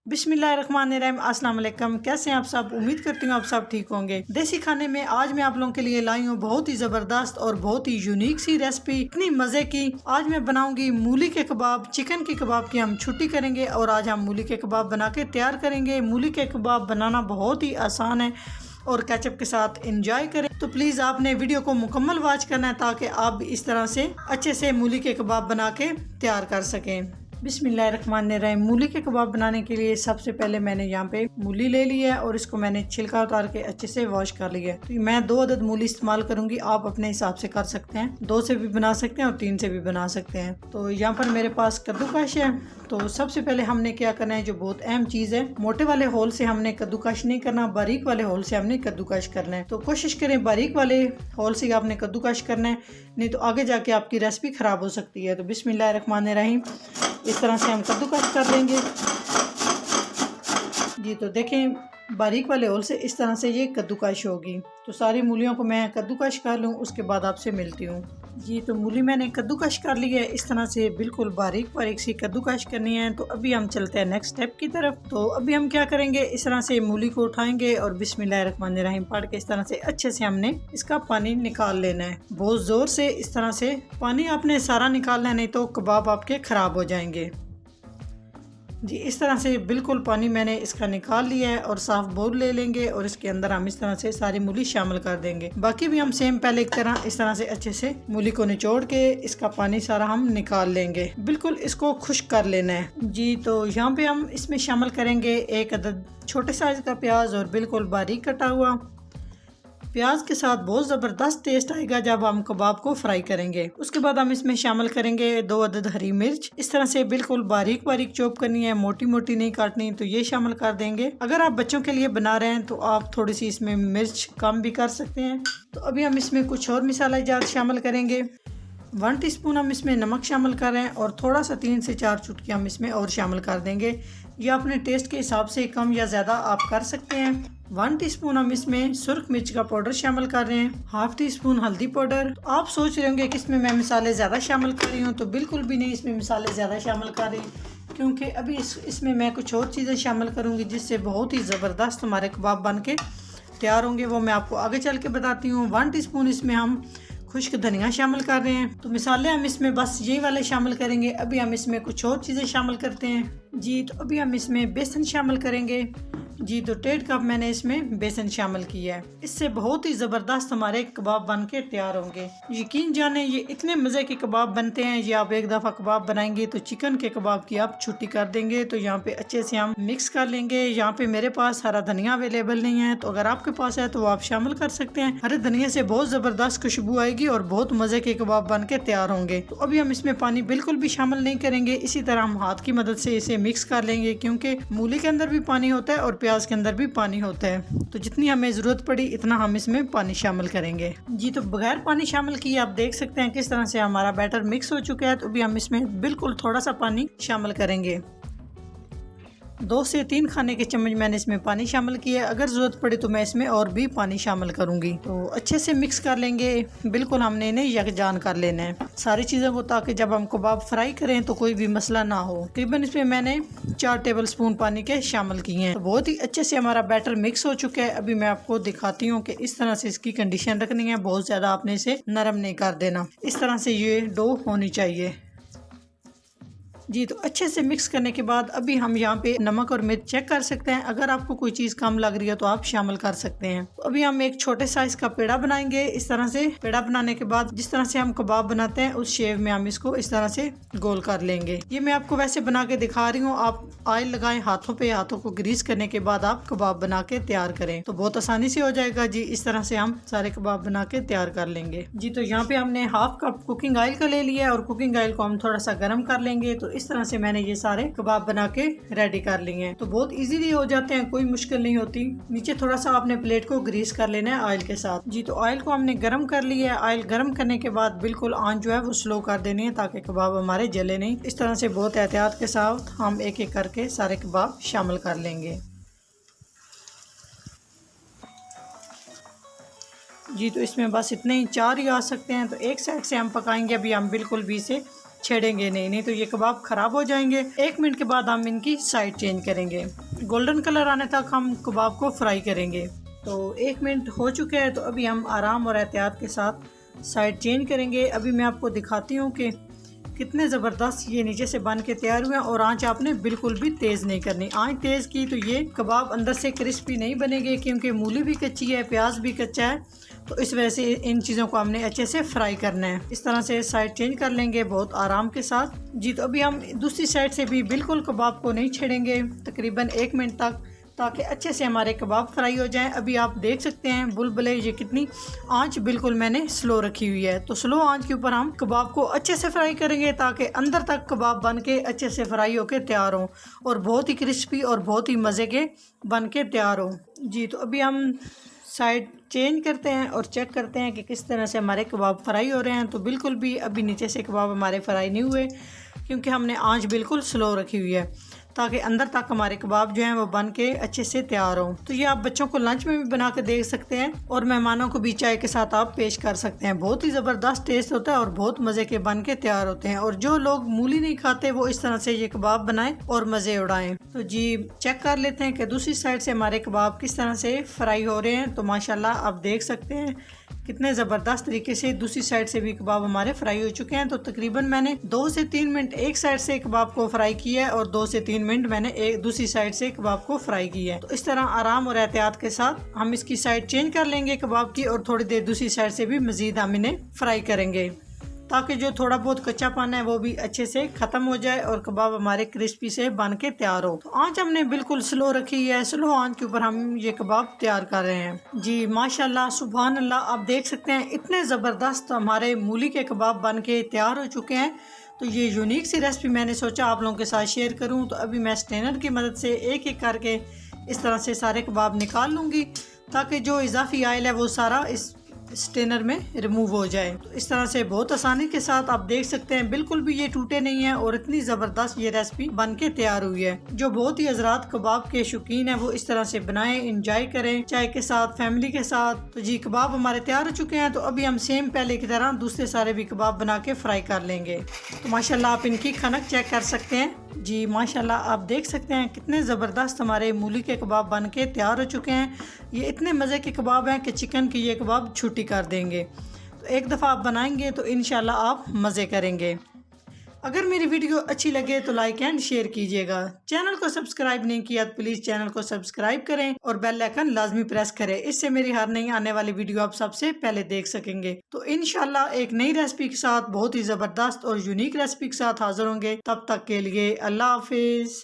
बिस्मिल्लाहिर्रहमानिर्रहीम। अस्सलाम वालेकुम। कैसे हैं आप सब? उम्मीद करती हूँ आप सब ठीक होंगे। देसी खाने में आज मैं आप लोगों के लिए लाई हूँ बहुत ही ज़बरदस्त और बहुत ही यूनिक सी रेसिपी, इतनी मज़े की। आज मैं बनाऊंगी मूली के कबाब। चिकन के कबाब की हम छुट्टी करेंगे और आज हम मूली के कबाब बना के तैयार करेंगे। मूली के कबाब बनाना बहुत ही आसान है और केचप के साथ एंजॉय करें। तो प्लीज़ आपने वीडियो को मुकम्मल वॉच करना है ताकि आप भी इस तरह से अच्छे से मूली के कबाब बना के तैयार कर सकें। बिस्मिल्लाहिर्रहमानिर्रहीम। मूली के कबाब बनाने के लिए सबसे पहले मैंने यहाँ पे मूली ले लिया है और इसको मैंने छिलका उतार के अच्छे से वॉश कर लिया है। तो मैं 2 अदद मूली इस्तेमाल करूंगी, आप अपने हिसाब से कर सकते हैं। 2 से भी बना सकते हैं और 3 से भी बना सकते हैं। तो यहाँ पर मेरे पास कद्दूकश है। तो सबसे पहले हमने क्या करना है, जो बहुत अहम चीज़ है, मोटे वाले होल से हमने कद्दूकश नहीं करना, बारीक वाले होल से हमने कद्दूकश करना है। तो कोशिश करें बारीक वाले होल से आपने कद्दूकश करना है, नहीं तो आगे जाके आपकी रेसिपी ख़राब हो सकती है। तो बिस्मिल्लाहिर्रहमानिर्रहीम, इस तरह से हम कद्दूकश कर लेंगे जी। तो देखें बारीक वाले होल से इस तरह से ये कद्दूकश होगी। तो सारी मूलियों को मैं कद्दूकश कर लूँ, उसके बाद आपसे मिलती हूँ जी। तो मूली मैंने कद्दूकश कर ली है, इस तरह से बिल्कुल बारीक बारीक सी कद्दूकश करनी है। तो अभी हम चलते हैं नेक्स्ट स्टेप की तरफ। तो अभी हम क्या करेंगे, इस तरह से मूली को उठाएंगे और बिस्मिल्लाहिर्रहमानिर्रहीम पढ़ के इस तरह से अच्छे से हमने इसका पानी निकाल लेना है। बहुत ज़ोर से इस तरह से पानी आपने सारा निकालना है, नहीं तो कबाब आपके ख़राब हो जाएंगे जी। इस तरह से बिल्कुल पानी मैंने इसका निकाल लिया है और साफ बाउल ले लेंगे और इसके अंदर हम इस तरह से सारी मूली शामिल कर देंगे। बाकी भी हम सेम पहले की तरह इस तरह से अच्छे से मूली को निचोड़ के इसका पानी सारा हम निकाल लेंगे। बिल्कुल इसको खुश्क कर लेना है जी। तो यहाँ पे हम इसमें शामिल करेंगे 1 अदद छोटे साइज का प्याज और बिल्कुल बारीक कटा हुआ। प्याज के साथ बहुत ज़बरदस्त टेस्ट आएगा जब हम कबाब को फ्राई करेंगे। उसके बाद हम इसमें शामिल करेंगे 2 अदद हरी मिर्च, इस तरह से बिल्कुल बारीक बारीक चॉप करनी है, मोटी मोटी नहीं काटनी। तो ये शामिल कर देंगे। अगर आप बच्चों के लिए बना रहे हैं तो आप थोड़ी सी इसमें मिर्च कम भी कर सकते हैं। तो अभी हम इसमें कुछ और मसाला जात शामिल करेंगे। 1 टीस्पून हम इसमें नमक शामिल कर रहे हैं और थोड़ा सा 3 से 4 चुटकी हम इसमें और शामिल कर देंगे। ये अपने टेस्ट के हिसाब से कम या ज़्यादा आप कर सकते हैं। 1 टीस्पून हम इसमें सुर्ख मिर्च का पाउडर शामिल कर रहे हैं। ½ टीस्पून हल्दी पाउडर। तो आप सोच रहे होंगे कि इसमें मैं मसाले ज़्यादा शामिल कर रही हूँ, तो बिल्कुल भी नहीं, इसमें मसाले ज़्यादा शामिल कर रही, क्योंकि अभी इसमें मैं कुछ और चीज़ें शामिल करूँगी जिससे बहुत ही ज़बरदस्त हमारे कबाब बन के तैयार होंगे। वो मैं आपको आगे चल के बताती हूँ। 1 टीस्पून इसमें हम खुश्क धनिया शामिल कर रहे हैं। तो मसाले हम इसमें बस यही वाले शामिल करेंगे। अभी हम इसमें कुछ और चीज़ें शामिल करते हैं जी। तो अभी हम इसमें बेसन शामिल करेंगे जी। तो 1.5 कप मैंने इसमें बेसन शामिल किया है। इससे बहुत ही ज़बरदस्त हमारे कबाब बन के तैयार होंगे। यकीन जाने ये इतने मज़े के कबाब बनते हैं, ये आप एक दफ़ा कबाब बनाएंगे तो चिकन के कबाब की आप छुट्टी कर देंगे। तो यहाँ पे अच्छे से हम मिक्स कर लेंगे। यहाँ पे मेरे पास हरा धनिया अवेलेबल नहीं है, तो अगर आपके पास है तो आप शामिल कर सकते हैं। हरे धनिया से बहुत ज़बरदस्त खुशबू आएगी और बहुत मज़े के कबाब बन के तैयार होंगे। तो अभी हम इसमें पानी बिल्कुल भी शामिल नहीं करेंगे, इसी तरह हम हाथ की मदद से इसे मिक्स कर लेंगे, क्योंकि मूली के अंदर भी पानी होता है और प्याज के अंदर भी पानी होता है। तो जितनी हमें ज़रूरत पड़ी इतना हम इसमें पानी शामिल करेंगे जी। तो बगैर पानी शामिल किए आप देख सकते हैं किस तरह से हमारा बैटर मिक्स हो चुका है। तो अभी हम इसमें बिल्कुल थोड़ा सा पानी शामिल करेंगे। 2 से 3 खाने के चम्मच मैंने इसमें पानी शामिल किया है। अगर ज़रूरत पड़े तो मैं इसमें और भी पानी शामिल करूंगी। तो अच्छे से मिक्स कर लेंगे। बिल्कुल हमने इन्हें यकजान कर लेना है सारी चीज़ों को, ताकि जब हम कबाब फ्राई करें तो कोई भी मसला ना हो। तकरीबन इसमें मैंने 4 टेबल स्पून पानी के शामिल किए हैं। तो बहुत ही अच्छे से हमारा बैटर मिक्स हो चुका है। अभी मैं आपको दिखाती हूँ कि इस तरह से इसकी कंडीशन रखनी है। बहुत ज़्यादा आपने इसे नरम नहीं कर देना, इस तरह से ये डो होनी चाहिए जी। तो अच्छे से मिक्स करने के बाद अभी हम यहाँ पे नमक और मिर्च चेक कर सकते हैं। अगर आपको कोई चीज़ कम लग रही है तो आप शामिल कर सकते हैं। तो अभी हम एक छोटे साइज का पेड़ा बनाएंगे। इस तरह से पेड़ा बनाने के बाद जिस तरह से हम कबाब बनाते हैं उस शेप में हम इसको इस तरह से गोल कर लेंगे। ये मैं आपको वैसे बना के दिखा रही हूँ। आप ऑयल लगाएं हाथों पे, हाथों को ग्रीस करने के बाद आप कबाब बना के तैयार करें तो बहुत आसानी से हो जाएगा जी। इस तरह से हम सारे कबाब बना के तैयार कर लेंगे जी। तो यहाँ पे हमने ½ कप कुकिंग ऑयल का ले लिया है और कुकिंग ऑयल को हम थोड़ा सा गर्म कर लेंगे। तो इस तरह से मैंने ये सारे कबाब बना के रेडी कर लिए हैं। तो बहुत इजीली हो जाते हैं, कोई मुश्किल नहीं होती। नीचे थोड़ा सा आपने प्लेट को ग्रीस कर लेना है ऑयल के साथ जी। तो ऑयल को हमने गर्म कर लिया है। ऑयल गर्म करने के बाद बिल्कुल आंच जो है वो स्लो कर देनी है ताकि कबाब हमारे जले नहीं। इस तरह से बहुत एहतियात के साथ हम एक एक करके सारे कबाब शामिल कर लेंगे जी। तो इसमें बस इतने ही 4 ही आ सकते हैं। तो एक साइड से हम पकाएंगे। अभी हम बिल्कुल भी इसे छेड़ेंगे नहीं, नहीं तो ये कबाब ख़राब हो जाएंगे। 1 मिनट के बाद हम इनकी साइड चेंज करेंगे। गोल्डन कलर आने तक हम कबाब को फ्राई करेंगे। तो 1 मिनट हो चुके हैं, तो अभी हम आराम और एहतियात के साथ साइड चेंज करेंगे। अभी मैं आपको दिखाती हूँ कि कितने ज़बरदस्त ये नीचे से बन के तैयार हुए हैं। और आंच आपने बिल्कुल भी तेज़ नहीं करनी। आंच तेज़ की तो ये कबाब अंदर से क्रिस्पी नहीं बनेंगे, क्योंकि मूली भी कच्ची है, प्याज भी कच्चा है, तो इस वजह से इन चीज़ों को हमने अच्छे से फ्राई करना है। इस तरह से साइड चेंज कर लेंगे बहुत आराम के साथ। जी तो अभी हम दूसरी साइड से भी बिल्कुल कबाब को नहीं छेड़ेंगे तकरीबन 1 मिनट तक, ताकि अच्छे से हमारे कबाब फ्राई हो जाएं। अभी आप देख सकते हैं बुलबुले, ये कितनी आंच बिल्कुल मैंने स्लो रखी हुई है। तो स्लो आंच के ऊपर हम कबाब को अच्छे से फ्राई करेंगे, ताकि अंदर तक कबाब बन के अच्छे से फ्राई होके तैयार हों और बहुत ही क्रिस्पी और बहुत ही मज़े के बन के तैयार हों। जी तो अभी हम साइड चेंज करते हैं और चेक करते हैं कि किस तरह से हमारे कबाब फ्राई हो रहे हैं। तो बिल्कुल भी अभी नीचे से कबाब हमारे फ्राई नहीं हुए, क्योंकि हमने आंच बिल्कुल स्लो रखी हुई है, ताकि अंदर तक हमारे कबाब जो हैं वो बन के अच्छे से तैयार हों। तो ये आप बच्चों को लंच में भी बना के दे सकते हैं और मेहमानों को भी चाय के साथ आप पेश कर सकते हैं। बहुत ही ज़बरदस्त टेस्ट होता है और बहुत मज़े के बन के तैयार होते हैं। और जो लोग मूली नहीं खाते वो इस तरह से ये कबाब बनाएं और मज़े उड़ाएं। तो जी चेक कर लेते हैं कि दूसरी साइड से हमारे कबाब किस तरह से फ्राई हो रहे हैं। तो माशाल्लाह आप देख सकते हैं कितने ज़बरदस्त तरीके से दूसरी साइड से भी कबाब हमारे फ्राई हो चुके हैं। तो तकरीबन मैंने 2 से 3 मिनट एक साइड से कबाब को फ्राई किया है और 2 से 3 मिनट मैंने एक दूसरी साइड से कबाब को फ्राई किया है। तो इस तरह आराम और एहतियात के साथ हम इसकी साइड चेंज कर लेंगे कबाब की, और थोड़ी देर दूसरी साइड से भी मज़ीद हम इन्हें फ्राई करेंगे, ताकि जो थोड़ा बहुत कच्चापन है वो भी अच्छे से ख़त्म हो जाए और कबाब हमारे क्रिस्पी से बन के तैयार हो। तो आंच हमने बिल्कुल स्लो रखी है, स्लो आंच के ऊपर हम ये कबाब तैयार कर रहे हैं। जी माशाल्लाह सुभान अल्लाह, आप देख सकते हैं इतने ज़बरदस्त हमारे मूली के कबाब बन के तैयार हो चुके हैं। तो ये यूनिक सी रेसिपी मैंने सोचा आप लोगों के साथ शेयर करूँ। तो अभी मैं स्ट्रेनर की मदद से एक एक करके इस तरह से सारे कबाब निकाल लूँगी, ताकि जो इजाफी ऑयल है वो सारा इस स्ट्रेनर में रिमूव हो जाए। तो इस तरह से बहुत आसानी के साथ आप देख सकते हैं बिल्कुल भी ये टूटे नहीं है और इतनी ज़बरदस्त ये रेसिपी बन के तैयार हुई है। जो बहुत ही हजरात कबाब के शौकीन है वो इस तरह से बनाएं, इंजॉय करें चाय के साथ, फैमिली के साथ। तो जी कबाब हमारे तैयार हो चुके हैं। तो अभी हम सेम पहले की तरह दूसरे सारे भी कबाब बना के फ्राई कर लेंगे। तो माशाल्लाह आप इनकी खनक चेक कर सकते हैं। जी माशाल्लाह आप देख सकते हैं कितने ज़बरदस्त हमारे मूली के कबाब बन के तैयार हो चुके हैं। ये इतने मज़े के कबाब हैं कि चिकन की ये कबाब छुट्टी कर देंगे। तो एक दफ़ा आप बनाएंगे तो इंशाल्लाह आप मज़े करेंगे। अगर मेरी वीडियो अच्छी लगे तो लाइक एंड शेयर कीजिएगा। चैनल को सब्सक्राइब नहीं किया तो प्लीज़ चैनल को सब्सक्राइब करें और बेल आइकन लाजमी प्रेस करें। इससे मेरी हर नई आने वाली वीडियो आप सबसे पहले देख सकेंगे। तो इंशाल्लाह एक नई रेसिपी के साथ, बहुत ही ज़बरदस्त और यूनिक रेसिपी के साथ हाजिर होंगे। तब तक के लिए अल्लाह हाफिज़।